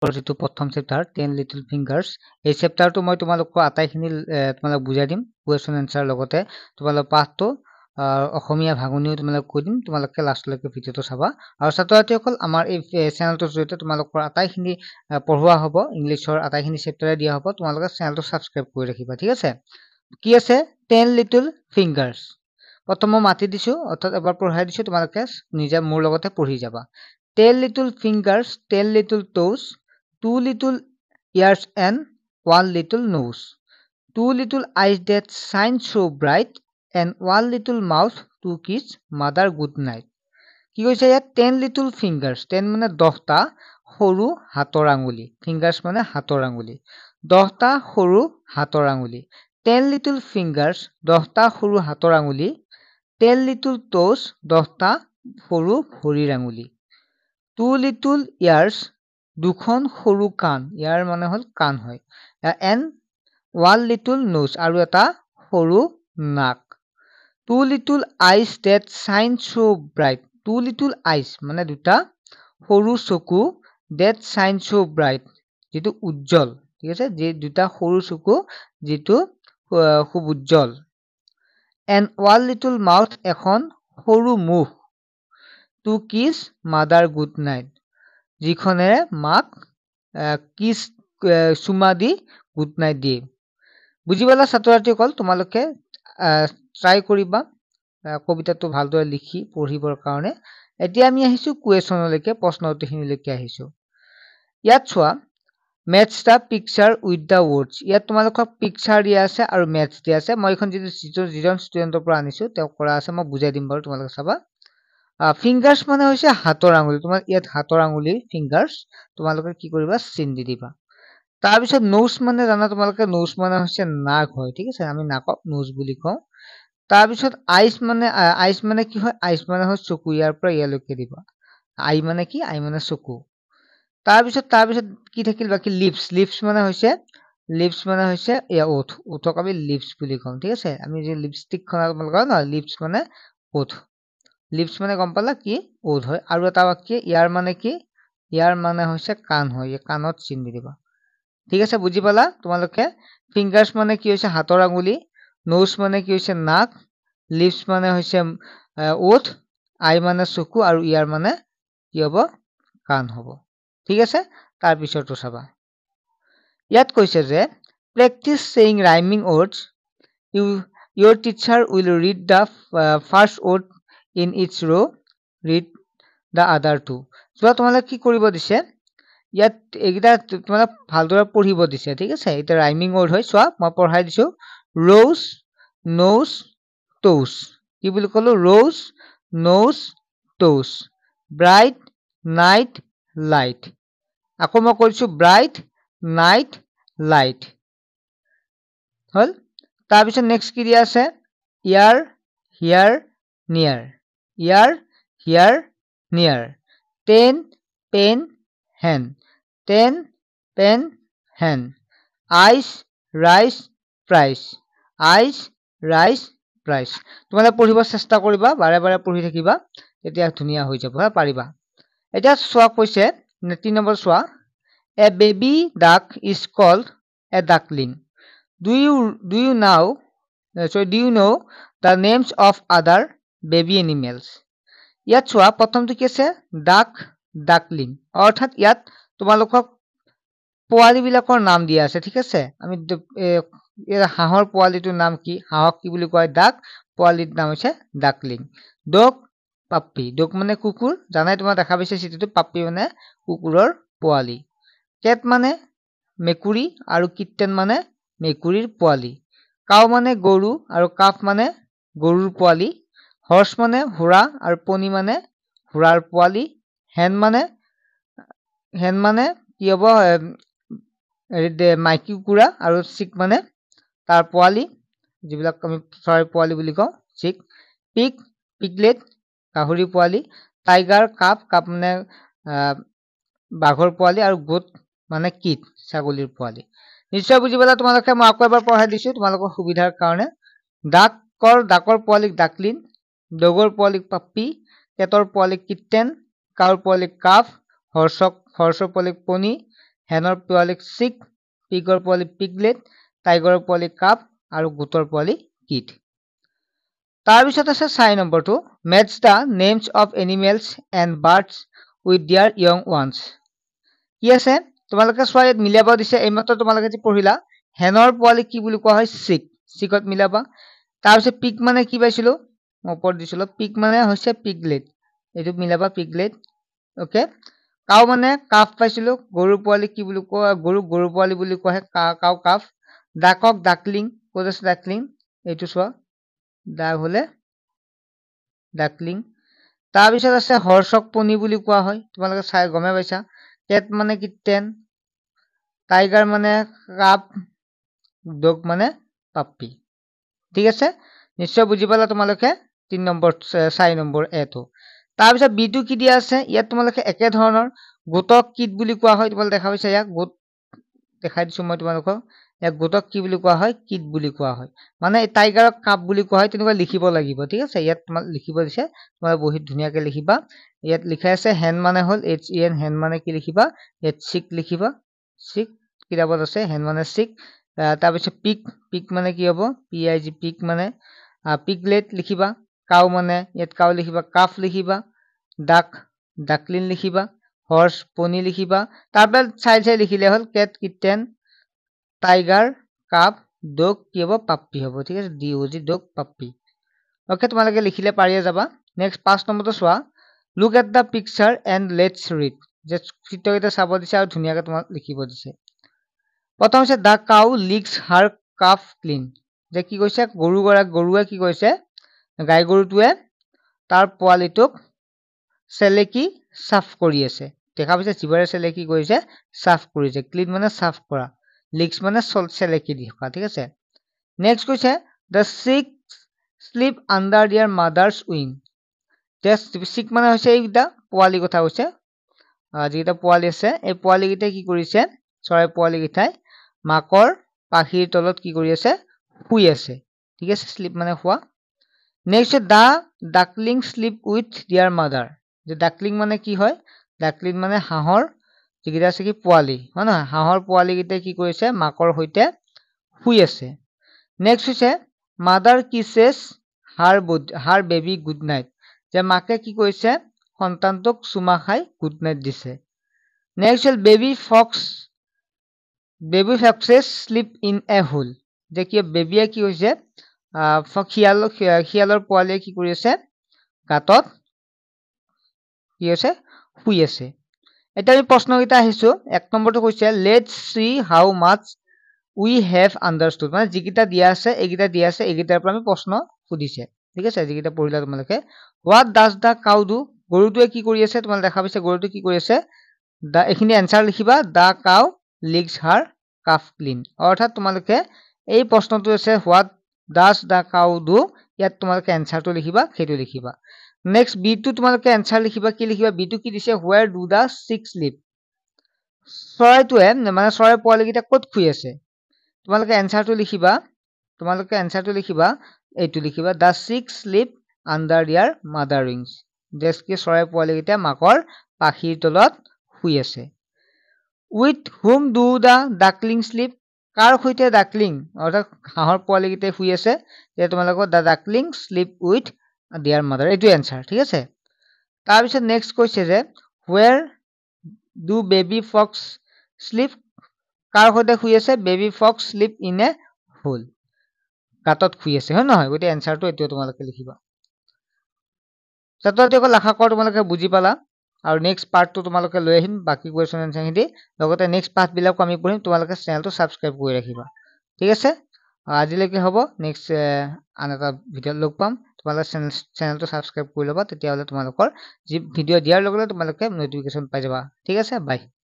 যেটো প্ৰথম chapter 10 little ফিংগাৰ্স এই চেপ্টাৰটো মই তোমালোকক আটাইখিনি তোমালোক বুজাই দিম কোৱেশ্চন আনসাৰ লগতে তোমালোক পাঠটো অসমীয়া ভাগনিও তোমালোক কৈ দিম তোমালোকে লাষ্টলৈকে ভিডিওটো চাবা আৰু ছাত্ৰছাত্ৰীসকল আমাৰ এই চেনেলটোৰ জৰিয়তে তোমালোকৰ আটাইখিনি পঢ়োৱা হ'ব ইংলিছৰ আটাইখিনি চেপ্টাৰে দিয়া হ'ব তোমালোকে চেনেলটো সাবস্ক্ৰাইব কৰি ৰাখিবা ঠিক আছে কি আছে 10 লিটল ফিংগাৰ্স প্ৰথম মই মাতি দিছো অৰ্থাৎ এবাৰ পঢ়াই দিছো তোমালোকে নিজে মোৰ লগতে পঢ়ি যাবা 10 little fingers 10 little toes 2 little ears and 1 little nose 2 little eyes that shine so bright and 1 little mouth to kiss mother good night কি কৈছে ইয়াত 10 little fingers 10 মানে 10টা সৰু হাতৰ আঙুলি fingers মানে হাতৰ আঙুলি 10টা সৰু হাতৰ আঙুলি 10 little fingers 10টা সৰু হাতৰ আঙুলি 10 little toes 10টা সৰু ভৰিৰ আঙুলি 2 little ears দুখন সৰু কাণ ইয়াৰ মানে হল কাণ হয় and 1 little nose আৰু এটা সৰু নাক 2 little eyes that shine so bright 2 little eyes মানে দুটা সৰু চকু that shine so bright যেটো উজ্জ্বল ঠিক আছে যে দুটা সৰু চকু যেটো খুব উজ্জ্বল and 1 little mouth এখন সৰু মুখ to kiss mother good night যিখনেৰে মাক কিস চুমা দি গুড নাইট দিয়ে বুজি পালা ছাত্ৰছাত্ৰীসকল তোমালোকে ট্ৰাই কৰিবা কবিতাটো ভালদৰে লিখি পঢ়িবৰ কাৰণে এতিয়া আমি আহিছো কুৱেশ্যনলৈকে প্ৰশ্ন উত্তৰখিনিলৈকে আহিছো ইয়াত চোৱা match the picture with the words ইয়াত তোমালোকক পিকচাৰ দিয়া আছে আৰু ম্যাথছ দিয়া আছে মই এখন যিজন ষ্টুডেন্টৰ পৰা আনিছো তেওঁ কৰা আছে মই বুজাই দিম বাৰু তোমালোকে চাবা ফিংগাৰ্স মানে হৈছে হাতৰ আঙুলি তোমাৰ ইয়াত হাতৰ আঙুলি ফিংগাৰ্স তোমালোকে কি কৰিবা চিন দি দিবা তাৰ পিছত নোজ মানে জানা তোমালোকে নোজ মানে হৈছে নাক হয় ঠিক আছে আমি নাকক নোজ বুলি কওঁ তাৰ পিছত আইস মানে কি হয় আইস মানে হয় চকু ইয়াৰ পৰা ইয়ালৈকে দিবা আই মানে কি আই মানে চকু তাৰ পিছত কি থাকিল বাকি লিপস মানে হৈছে ইয়া ওঠ ওঠক আমি লিপস বুলি কওঁ ঠিক আছে আমি যে লিপষ্টিক খনা তোমালোকৰ না লিপস মানে ওঠ লিপস মানে গম পালা কি ওঠ হয় আৰু এটা বাকি ইয়াৰ মানে কি ইয়াৰ মানে হৈছে কাণ হয় এই কাণত চিন দি দিবা ঠিক আছে বুজি পালা তোমালোকে ফিংগাৰ্স মানে কি হৈছে হাতৰ আঙুলি নোজ মানে কি হৈছে নাক লিপস মানে হৈছে ওঠ আই মানে চকু আৰু ইয়াৰ মানে কি হ'ব কাণ হ'ব ঠিক আছে তাৰ পিছৰটো চাবা ইয়াত কৈছে যে practice saying rhyming words your teacher will read the first word in each row read the other two so তোমালোকে কি কৰিব দিছে ইয়াত এইটা তোমালোক ভালদৰে পঢ়িব দিছে ঠিক আছে এটা ৰাইমিং ওয়াৰ্ড হয় চোৱা মই পঢ়াই দিছো rose nose toes কি বুলি কলো rose nose toes bright night light আকৌ মই কৈছো bright night light হল তাৰ পিছত নেক্সট কি দিয়া আছে ear here near ear here near 10 pen hen 10 pen hen eyes rice price eyes rice price তোমালোকে পঢ়িব চেষ্টা কৰিবা বাৰে বাৰে পঢ়ি থাকিবা তেতিয়া ধুনিয়া হৈ যাব পাৰিবা এটা চোৱা কৈছে 3 নম্বৰ চোৱা a baby duck is called a duckling do you know the names of other baby animals ইয়াত চোৱা প্ৰথমটো কি আছে duckling অৰ্থাৎ ইয়াত তোমালোকক পোৱালি বিলাকৰ নাম দিয়া আছে ঠিক আছে আমি হাঁহৰ পোৱালিটোৰ নাম কি হাঁহক কি বুলি কয় ডাক পোৱালিৰ নাম হৈছে ডাকলিং ডগ পাপ্পি ডগ মানে কুকুৰ জানাই তোমাৰ দেখা পাইছে চিত্ৰটো পাপ্পি মানে কুকুৰৰ পোৱালি কেট মানে মেকুৰী আৰু কিটেন মানে মেকুৰীৰ পোৱালি কাউ মানে গৰু আৰু কাফ মানে গৰুৰ পোৱালি হৰ্স মানে ঘোঁৰা আৰু পনি মানে ঘোঁৰাৰ পোৱালি হেন মানে কি হ'ব মাইকী কুকুৰা আৰু চিক মানে তাৰ পোৱালি যিবিলাক আমি চৰাই পোৱালি বুলি কওঁ চিক পিগলেট গাহৰি পোৱালি টাইগাৰ কাপ মানে বাঘৰ পোৱালি আৰু গোট মানে কিট ছাগলীৰ পোৱালি নিশ্চয় বুজি পালা তোমালোকে মই আকৌ এবাৰ পঢ়াই দিছো তোমালোকৰ সুবিধাৰ কাৰণে ডাকৰ পোৱালিক ডাকলিন ডগৰ পোৱালিক পাপ্পি কেটৰ পোৱালিক কিটেন কাউৰ পোৱালিক কাফ হৰ্ষৰ পোৱালিক পনি হেনৰ পোৱালিক চিক, পিগৰ পোৱালি পিগলেট, টাইগৰৰ পোৱালি কাপ আৰু গোটৰ পোৱালি কিট। তাৰপিছত আছে 4 নম্বৰটো matches the names of animals and birds with their young ones. কি আছে তোমালোকে চোৱা ইয়াত মিলাব দিছে, এইমাত্ৰ তোমালোকে যে পঢ়িলা হেনৰ পোৱালি কি বুলি কোৱা হয় চিক, চিকত মিলাবা। তাৰপিছত পিক মানে কি পাইছিলো মই ওপৰত দিছিলো, পিক মানে হৈছে পিগলেট, এইটো মিলাবা পিগলেট। অকে, কাউ মানে কাফ পাইছিলো, গৰুৰ পোৱালি কি বুলি কোৱা, গৰু পোৱালি বুলি কোৱা হয় কাউ কাফ। ডাকক ডাকলিং, ক'ত আছে ডাকলিং, এইটো চোৱা ডাক হলে ডাকলিং। তাৰপিছত আছে হৰ্ষক পনী বুলি কোৱা হয়, তোমালোকে চাই গমে পাইছা। কেট মানে কিটেন, টাইগাৰ মানে কাপ, ডগ মানে পাপ্পি। ঠিক আছে, নিশ্চয় বুজি পালা তোমালোকে 3 নম্বৰ 4 নম্বৰ এটো। তাৰপিছত বিটো কি দিয়া আছে ইয়াত তোমালোকে একে ধৰণৰ গোটক কিট বুলি কোৱা হয়, তোমালোকে দেখা পাইছা ইয়াক গোট দেখাই দিছো মই তোমালোকক। ইয়াক গোটক কি বুলি কোৱা হয় কিট বুলি কোৱা হয়, মানে টাইগাৰক কাপ বুলি কোৱা হয়, তেনেকুৱা লিখিব লাগিব। ঠিক আছে, ইয়াত তোমাক লিখিব দিছে, তোমালোকে বহুত ধুনীয়াকে লিখিবা। ইয়াত লিখা আছে হেন মানে হল HEN, হেন মানে কি লিখিবা ইয়াত চিক লিখিবা, চিক কিতাপত আছে হেন মানে চিক। তাৰপিছত পিক, পিক মানে কি হব PIG, পিক মানে পিগলেট লিখিবা। কাউ মানে ইয়াত কাউ লিখিবা, কাফ লিখিবা। ডাক ডাকলিন লিখিবা, হৰ্ষ পনী লিখিবা। তাৰপৰা চাই লিখিলে হ'ল কেট কিটেন, টাইগাৰ কাপ, ডগ কি হব পাপ্পি হব। ঠিক আছে, DOG ডগ পাপ্পি। অকে, তোমালোকে লিখিলে পাৰিয়ে যাবা। নেক্সট 5 নম্বৰটো চোৱা, look at the picture and let's read. যে চিত্ৰকেইটা চাব দিছে আৰু ধুনীয়াকে তোমাক লিখিব দিছে। প্ৰথম হৈছে the cow licks her calf clean, যে কি কৈছে গৰুৱে কি কৈছে গাই গৰুটোৱে তাৰ পোৱালিটোক চেলেকি চাফ কৰি আছে। দেখা পাইছে জিভাৰে চেলেকি কৰিছে, চাফ কৰিছে। ক্লিন মানে চাফ কৰা, লিক্স মানে চেলেকি থকা। ঠিক আছে, নেক্সট কৈছে দ্য চিক স্লিপ আণ্ডাৰ দিয়াৰ মাদাৰ্ছ উইং। চিক মানে হৈছে এইকেইটা পোৱালি কথা কৈছে, যিকেইটা পোৱালি আছে এই পোৱালি কেইটাই কি কৰিছে, চৰাই পোৱালি কেইটাই মাকৰ পাখিৰ তলত কি কৰি আছে শুই আছে। ঠিক আছে, স্লিপ মানে শুৱা। Next the duckling sleep with their mother, যে ডাকলিং মানে কি হয়, ডাকলিং মানে হাঁহৰ যিকেইটা আছে কি পোৱালি হয় নহয়, হাঁহৰ পোৱালি কেইটাই কি কৰিছে মাকৰ সৈতে শুই আছে। নেক্সট হৈছে mother kisses her baby good night, যে মাকে কি কৰিছে সন্তানটোক চুমা খাই গুড নাইট দিছে। নেক্সট হ'ল baby foxes sleep in a hole, যে কি বেবিয়ে কি হৈছে শিয়ালৰ পোৱালীয়ে কি কৰি আছে গাঁতত কি আছে শুই আছে। এতিয়া আমি প্ৰশ্নকেইটা আহিছো। 1 নম্বৰটো কৈছে let's see how much we have understood, মানে যিকেইটা দিয়া আছে এইকেইটাৰ পৰা আমি প্ৰশ্ন সুধিছে। ঠিক আছে, যিকেইটা পঢ়িলা তোমালোকে। What does the cow do, গৰুটোৱে কি কৰি আছে, তোমালোকে দেখা পাইছে গৰুটো কি কৰি আছে, এইখিনি এনচাৰ লিখিবা। The cow licks her calf clean, অৰ্থাৎ তোমালোকে এই প্ৰশ্নটো আছে what does the cow do, ইয়াত তোমালোকে এনচাৰটো লিখিবা, সেইটো লিখিবা। নেক্সট বিটো তোমালোকে এনচাৰ লিখিবা, কি লিখিবা, বিটো কি দিছে where do the chick slip, চৰাইটোৱে মানে চৰাই পোৱালিকেইটা ক'ত শুই আছে, তোমালোকে এনচাৰটো লিখিবা, এইটো লিখিবা the chick sleep under their mother wings, যে কি চৰাই পোৱালিকেইটা মাকৰ পাখিৰ তলত শুই আছে। With whom do the duckling sleep, কাৰ সৈতে ডাকলিং অৰ্থাৎ হাঁহৰ পোৱালিকেইটাই শুই আছে, তেতিয়া তোমালোকৰ the duckling sleep with their mother, এইটো এনচাৰ। ঠিক আছে, তাৰপিছত নেক্সট কৈছে যে where do baby fox sleep, কাৰ সৈতে শুই আছে, baby fox sleep in a hole, গাঁতত শুই আছে হয় নহয়, গতিকে এনচাৰটো এইটোৱে তোমালোকে লিখিবা। ছাত্ৰ ছাত্ৰীসকল আশা কৰোঁ তোমালোকে বুজি পালা, আৰু নেক্সট পাৰ্টটো তোমালোকে লৈ আহিম বাকী কুৱেশ্যন এনচাৰখিনি, লগতে নেক্সট পাৰ্টবিলাকো আমি পঢ়িম, তোমালোকে চেনেলটো ছাবস্ক্ৰাইব কৰি ৰাখিবা। ঠিক আছে, আজিলৈকে হ'ব, নেক্সট আন এটা ভিডিঅ'ত লগ পাম। তোমালোকে চেনেলটো ছাবস্ক্ৰাইব কৰি ল'বা, তেতিয়াহ'লে তোমালোকৰ যি ভিডিঅ' দিয়াৰ লগে লগে তোমালোকে নটিফিকেশ্যন পাই যাবা। ঠিক আছে, বাই।